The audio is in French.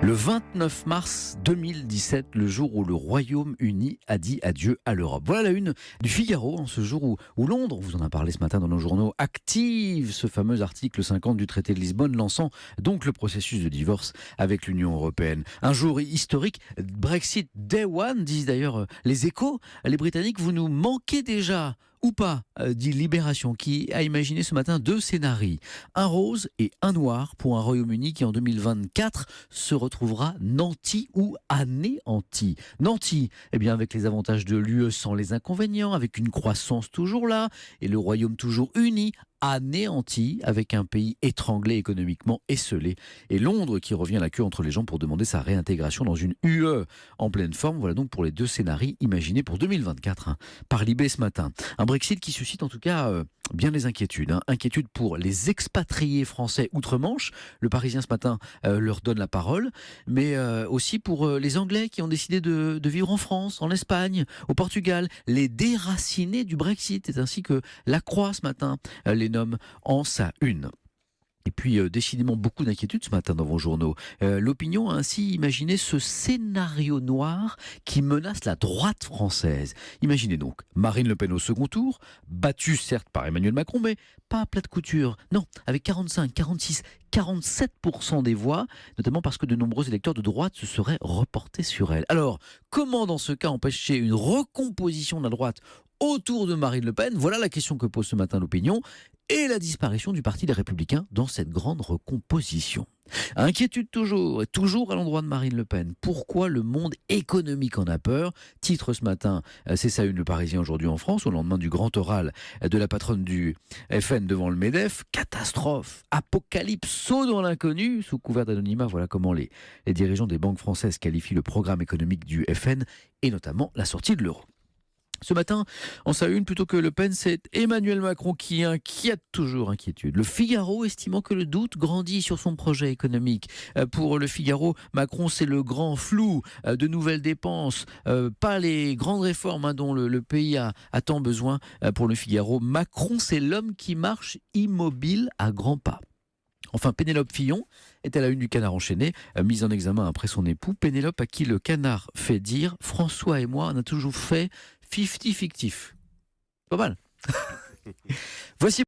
Le 29 mars 2017, le jour où le Royaume-Uni a dit adieu à l'Europe. Voilà la une du Figaro, en ce jour où Londres, on vous en a parlé ce matin dans nos journaux, active ce fameux article 50 du traité de Lisbonne, lançant donc le processus de divorce avec l'Union européenne. Un jour historique, Brexit Day One, disent d'ailleurs les Échos. Les Britanniques, vous nous manquez déjà. Ou pas, dit Libération, qui a imaginé ce matin deux scénarios, un rose et un noir pour un Royaume-Uni qui en 2024 se retrouvera nanti ou anéanti. Nanti, eh bien avec les avantages de l'UE sans les inconvénients, avec une croissance toujours là, et le Royaume toujours uni. Anéanti, avec un pays étranglé économiquement, esseulé, et Londres qui revient la queue entre les jambes pour demander sa réintégration dans une UE en pleine forme. Voilà donc pour les deux scénarios imaginés pour 2024 par Libé ce matin. Un Brexit qui suscite en tout cas bien les inquiétudes. Inquiétudes pour les expatriés français outre-Manche. Le Parisien ce matin leur donne la parole, mais aussi pour les Anglais qui ont décidé de vivre en France, en Espagne, au Portugal. Les déracinés du Brexit, c'est ainsi que La Croix ce matin les nomme en sa une. Et puis, décidément, beaucoup d'inquiétudes ce matin dans vos journaux. L'Opinion a ainsi imaginé ce scénario noir qui menace la droite française. Imaginez donc Marine Le Pen au second tour, battue certes par Emmanuel Macron, mais pas à plat de couture. Non, avec 45, 46, 47% des voix, notamment parce que de nombreux électeurs de droite se seraient reportés sur elle. Alors, comment dans ce cas empêcher une recomposition de la droite autour de Marine Le Pen? Voilà la question que pose ce matin l'Opinion, et la disparition du Parti des Républicains dans cette grande recomposition. Inquiétude toujours, et toujours à l'endroit de Marine Le Pen. Pourquoi le monde économique en a peur? Titre ce matin, c'est ça une Le Parisien aujourd'hui en France, au lendemain du grand oral de la patronne du FN devant le MEDEF. Catastrophe, apocalypse, saut dans l'inconnu, sous couvert d'anonymat. Voilà comment les dirigeants des banques françaises qualifient le programme économique du FN, et notamment la sortie de l'euro. Ce matin, en sa une, plutôt que Le Pen, c'est Emmanuel Macron qui inquiète toujours inquiétude. Le Figaro estimant que le doute grandit sur son projet économique. Pour Le Figaro, Macron, c'est le grand flou de nouvelles dépenses, pas les grandes réformes dont le pays a tant besoin. Pour Le Figaro, Macron, c'est l'homme qui marche immobile à grands pas. Enfin, Pénélope Fillon est à la une du Canard enchaîné, mise en examen après son époux. Pénélope à qui le Canard fait dire « François et moi, on a toujours fait 50-50. » Pas mal. Voici